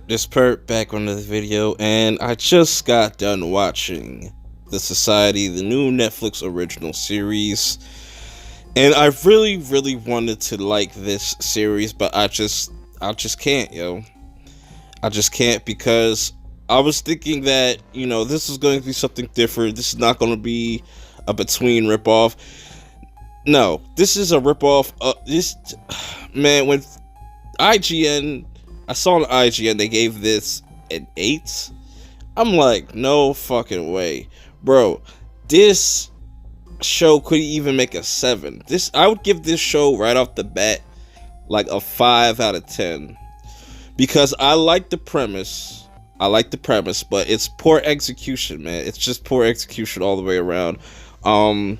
This perp back on the video, and I just got done watching The Society, the new Netflix original series, and I really wanted to like this series, but I just can't, yo. I just can't, because I was thinking that, this is going to be something different. This is not going to be a Between ripoff. No, this is a ripoff. Man, when IGN, I saw on IGN they gave this an 8. I'm like, no fucking way, bro. This show couldn't even make a 7. I would give this show right off the bat like a 5 out of 10, because I like the premise. But it's poor execution, man. It's just poor execution all the way around. And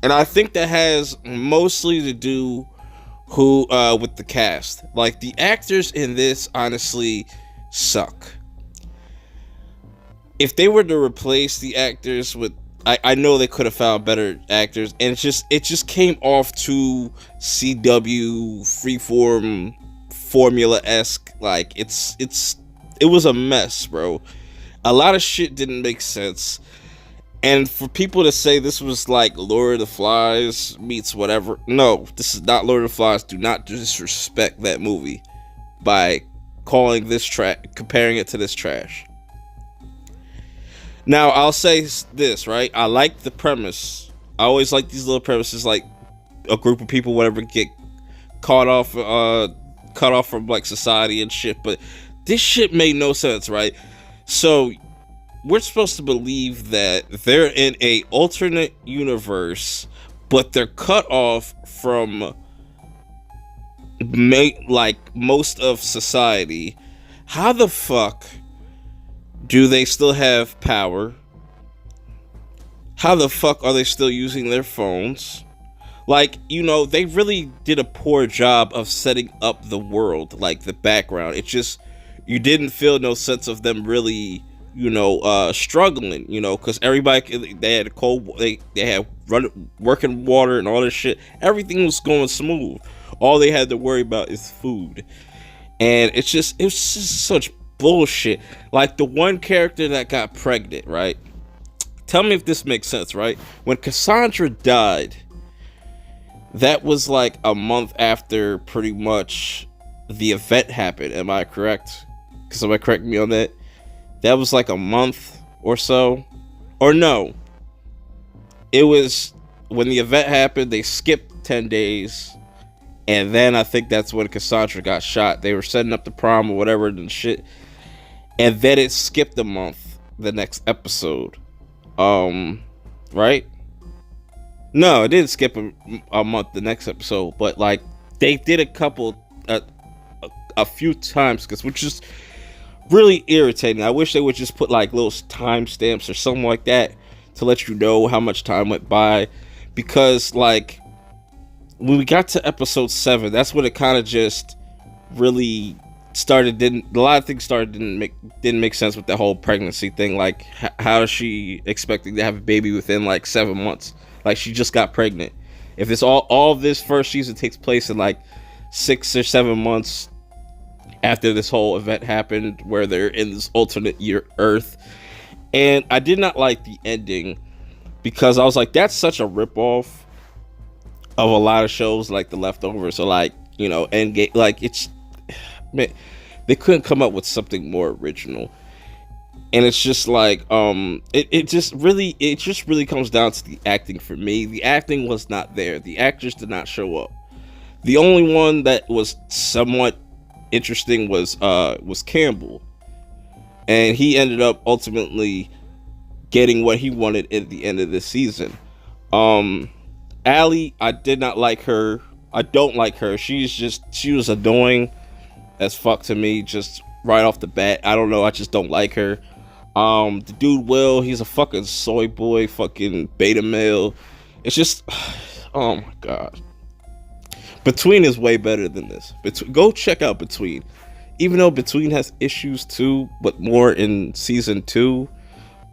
I think that has mostly to do with the cast. Like, the actors in this honestly suck. If they were to replace the actors with, I know they could have found better actors, and it just came off too CW freeform formula-esque. Like, it was a mess, bro. A lot of shit didn't make sense. And for people to say this was like Lord of the Flies meets whatever, no, this is not Lord of the Flies. Do not disrespect that movie by calling this comparing it to this trash. Now, I'll say this, right? I like the premise. I always like these little premises, like a group of people, whatever, get cut off from like society and shit. But this shit made no sense, right? So we're supposed to believe that they're in a alternate universe, but they're cut off from like most of society. How the fuck do they still have power? How the fuck are they still using their phones? Like, they really did a poor job of setting up the world, like the background. It just, you didn't feel no sense of them really, struggling, because everybody, they had they had working water and all this shit. Everything was going smooth. All they had to worry about is food. And it was just such bullshit. Like, the one character that got pregnant, right? Tell me if this makes sense, right? When Cassandra died, that was like a month after pretty much the event happened. Am I correct? Because somebody correct me on that. That was like a month or so. Or no. It was when the event happened, they skipped 10 days. And then I think that's when Cassandra got shot. They were setting up the prom or whatever and shit. And then it skipped a month, the next episode. Right? No, it didn't skip a month, the next episode. But, like, they did a few times, which is really irritating. I wish they would just put, like, little timestamps or something like that to let you know how much time went by. Because, like, when we got to episode 7, that's when it kind of just really started. A lot of things didn't make sense with the whole pregnancy thing. Like, how is she expecting to have a baby within like 7 months? Like, she just got pregnant. If this all of this first season takes place in like 6 or 7 months after this whole event happened, where they're in this alternate year Earth. And I did not like the ending, because I was like, that's such a ripoff of a lot of shows like The Leftovers. So, like, Endgame, like, it's, man, they couldn't come up with something more original. And it's just like, it just really comes down to the acting for me. The acting was not there. The actors did not show up. The only one that was somewhat interesting was Campbell, and he ended up ultimately getting what he wanted at the end of the season. Allie, I did not like her. I don't like her. She was annoying as fuck to me, just right off the bat. I don't know, I just don't like her. The dude Will, he's a fucking soy boy, fucking beta male. It's just, oh my god. Between is way better than this. Go check out Between. even though Between has issues too, but more in season 2,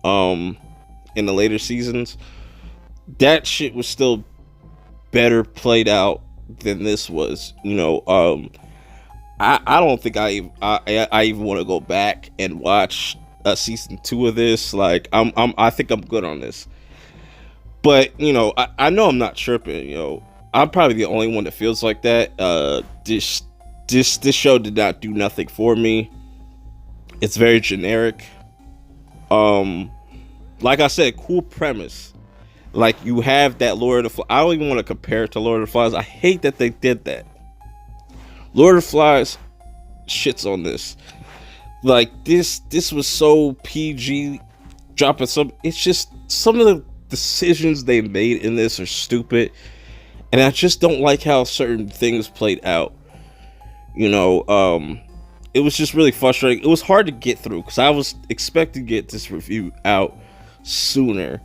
in the later seasons, that shit was still better played out than this was. I don't think I even want to go back and watch season 2 of this. Like, I think I'm good on this. But I know I'm not tripping. I'm probably the only one that feels like that. This show did not do nothing for me. It's very generic. Like I said, cool premise. Like, you have that Lord of the Flies. I don't even want to compare it to Lord of the Flies. I hate that they did that. Lord of the Flies shits on this. Like, this was so PG, dropping some. It's just some of the decisions they made in this are stupid, and I just don't like how certain things played out. It was just really frustrating. It was hard to get through because I was expecting to get this review out sooner,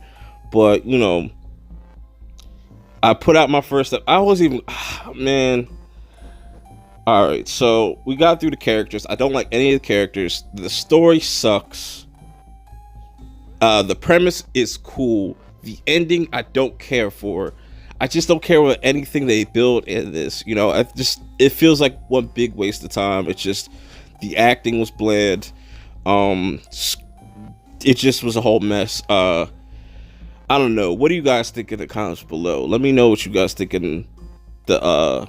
but I put out my first step. I was even man. All right, so we got through the characters. I don't like any of the characters. The story sucks. The premise is cool. The ending I don't care for. I just don't care with anything they build in this. It feels like one big waste of time. It's just the acting was bland. It just was a whole mess. I don't know. What do you guys think in the comments below? Let me know what you guys think in the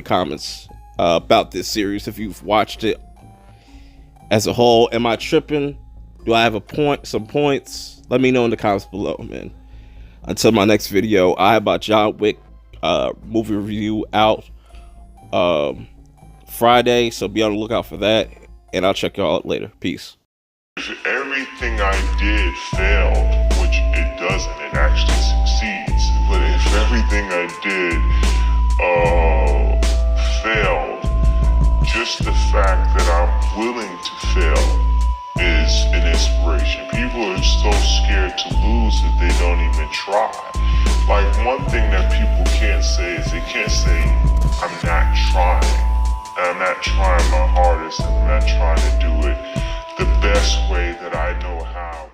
comments about this series. If you've watched it as a whole, am I tripping? Do I have some points? Let me know in the comments below, man. Until my next video, I have about John Wick movie review out Friday, so be on the lookout for that, and I'll check y'all out later. Peace. If everything I did failed, which it doesn't, it actually succeeds, but if everything I did failed, just the fact that I'm willing to fail is an inspiration. People are so scared to lose that they don't even try. Like, one thing that people can't say is they can't say, I'm not trying. I'm not trying my hardest, and I'm not trying to do it the best way that I know how.